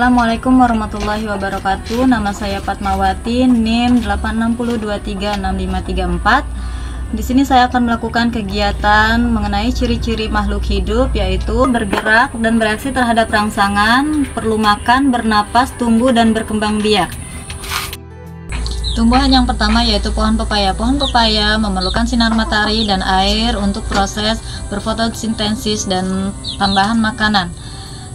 Assalamualaikum warahmatullahi wabarakatuh. Nama saya Fatmawati, NIM 860236534. Di sini saya akan melakukan kegiatan mengenai ciri-ciri makhluk hidup, yaitu bergerak dan bereaksi terhadap rangsangan, perlu makan, bernapas, tumbuh, dan berkembang biak. Tumbuhan yang pertama yaitu pohon pepaya. Pohon pepaya memerlukan sinar matahari dan air untuk proses berfotosintesis dan tambahan makanan.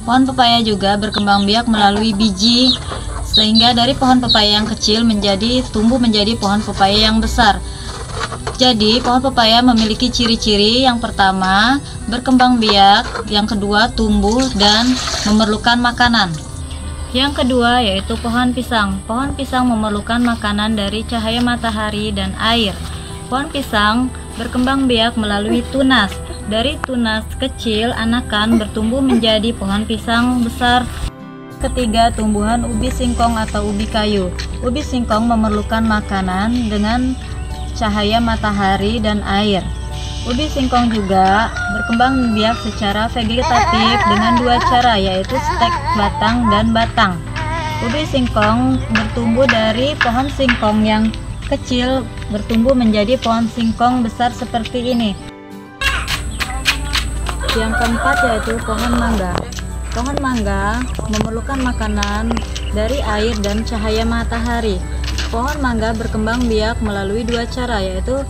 Pohon pepaya juga berkembang biak melalui biji, sehingga dari pohon pepaya yang kecil tumbuh menjadi pohon pepaya yang besar. Jadi, pohon pepaya memiliki ciri-ciri: yang pertama, berkembang biak; yang kedua, tumbuh dan memerlukan makanan. Yang kedua yaitu pohon pisang. Pohon pisang memerlukan makanan dari cahaya matahari dan air. Pohon pisang berkembang biak melalui tunas. Dari tunas kecil, anakan bertumbuh menjadi pohon pisang besar. Ketiga, tumbuhan ubi singkong atau ubi kayu. Ubi singkong memerlukan makanan dengan cahaya matahari dan air. Ubi singkong juga berkembang biak secara vegetatif dengan dua cara, yaitu stek batang dan batang. Ubi singkong bertumbuh dari pohon singkong yang kecil bertumbuh menjadi pohon singkong besar seperti ini. Yang keempat yaitu pohon mangga. Pohon mangga memerlukan makanan dari air dan cahaya matahari. Pohon mangga berkembang biak melalui dua cara, yaitu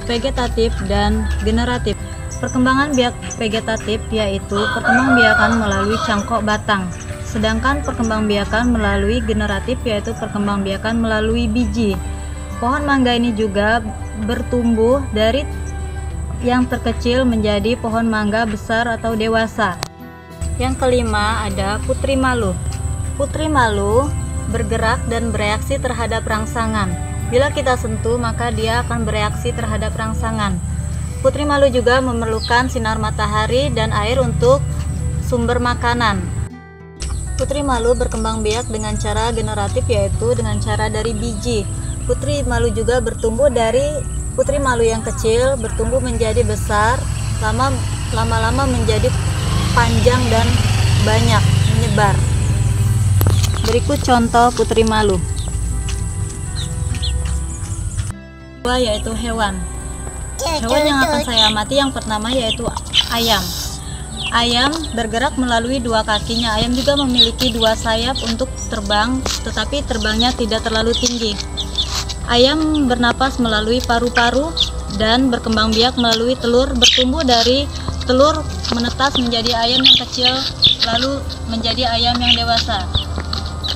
vegetatif dan generatif. Perkembangan biak vegetatif yaitu perkembangbiakan melalui cangkok batang, sedangkan perkembangbiakan melalui generatif yaitu perkembangbiakan melalui biji. Pohon mangga ini juga bertumbuh dari yang terkecil menjadi pohon mangga besar atau dewasa. Yang kelima ada putri malu. Putri malu bergerak dan bereaksi terhadap rangsangan. Bila kita sentuh, maka dia akan bereaksi terhadap rangsangan. Putri malu juga memerlukan sinar matahari dan air untuk sumber makanan. Putri malu berkembang biak dengan cara generatif, yaitu dengan cara dari biji. Putri malu juga bertumbuh dari putri malu yang kecil, bertumbuh menjadi besar, lama-lama menjadi panjang dan banyak menyebar. Berikut contoh putri malu. Dua yaitu hewan. Hewan yang akan saya amati yang pertama yaitu ayam. Ayam bergerak melalui dua kakinya. Ayam juga memiliki dua sayap untuk terbang, tetapi terbangnya tidak terlalu tinggi. Ayam bernapas melalui paru-paru dan berkembang biak melalui telur. Bertumbuh dari telur menetas menjadi ayam yang kecil, lalu menjadi ayam yang dewasa.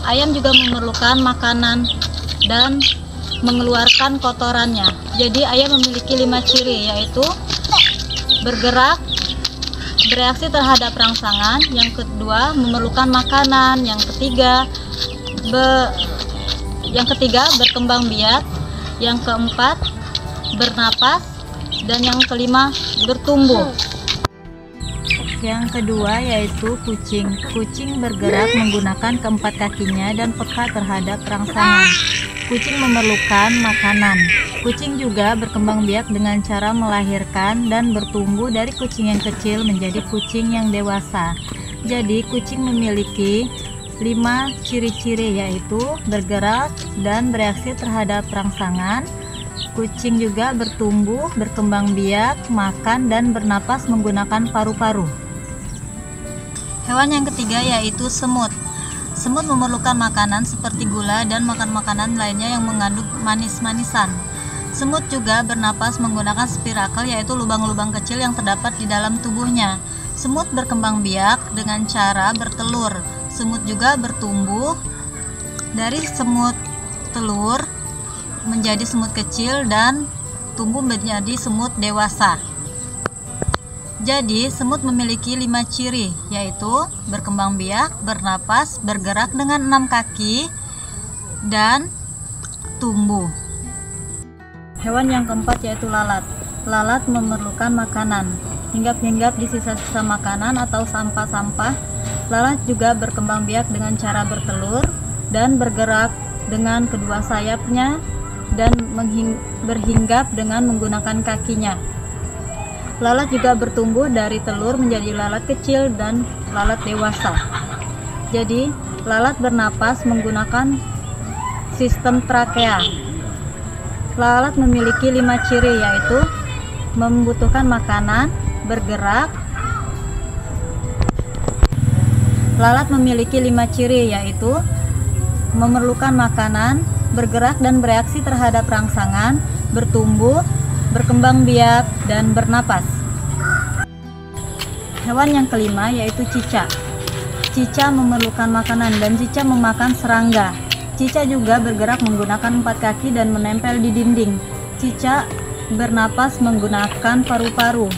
Ayam juga memerlukan makanan dan mengeluarkan kotorannya. Jadi ayam memiliki 5 ciri, yaitu bergerak, bereaksi terhadap rangsangan, yang kedua memerlukan makanan, yang ketiga berkembang biak, yang keempat bernapas, dan yang kelima bertumbuh. Yang kedua yaitu kucing. Kucing bergerak menggunakan keempat kakinya dan peka terhadap rangsangan. Kucing memerlukan makanan. Kucing juga berkembang biak dengan cara melahirkan dan bertumbuh dari kucing yang kecil menjadi kucing yang dewasa. Jadi kucing memiliki 5 ciri-ciri, yaitu bergerak dan bereaksi terhadap rangsangan. Kucing juga bertumbuh, berkembang biak, makan, dan bernapas menggunakan paru-paru. Hewan yang ketiga yaitu semut. Semut memerlukan makanan seperti gula dan makan makanan lainnya yang mengandung manis-manisan. Semut juga bernapas menggunakan spirakel, yaitu lubang-lubang kecil yang terdapat di dalam tubuhnya. Semut berkembang biak dengan cara bertelur. Semut juga bertumbuh dari semut telur menjadi semut kecil dan tumbuh menjadi semut dewasa. Jadi semut memiliki 5 ciri, yaitu berkembang biak, bernapas, bergerak dengan 6 kaki, dan tumbuh. Hewan yang keempat yaitu lalat. Lalat memerlukan makanan. Hinggap-hinggap di sisa-sisa makanan atau sampah-sampah. Lalat juga berkembang biak dengan cara bertelur dan bergerak dengan kedua sayapnya dan berhinggap dengan menggunakan kakinya. Lalat juga bertumbuh dari telur menjadi lalat kecil dan lalat dewasa. Jadi Lalat bernapas menggunakan sistem trakea. Lalat memiliki 5 ciri, yaitu membutuhkan makanan, bergerak. Lalat memiliki 5 ciri, yaitu memerlukan makanan, bergerak dan bereaksi terhadap rangsangan, bertumbuh, berkembang biak, dan bernapas. Hewan yang kelima yaitu cicak. Cicak memerlukan makanan dan cicak memakan serangga. Cicak juga bergerak menggunakan 4 kaki dan menempel di dinding. Cicak bernapas menggunakan paru-paru.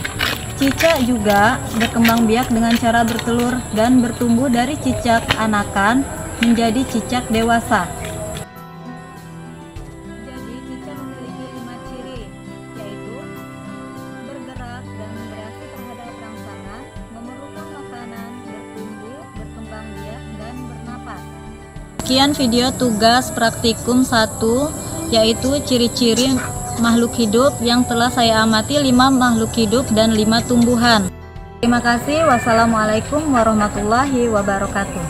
Cicak juga berkembang biak dengan cara bertelur dan bertumbuh dari cicak anakan menjadi cicak dewasa. Jadi cicak memiliki 5 ciri, yaitu bergerak dan bereaksi terhadap rangsangan, memerlukan makanan, bertumbuh, berkembang biak, dan bernapas. Sekian video tugas praktikum 1, yaitu ciri-ciri makhluk hidup yang telah saya amati 5 makhluk hidup dan 5 tumbuhan. Terima kasih. Wassalamualaikum warahmatullahi wabarakatuh.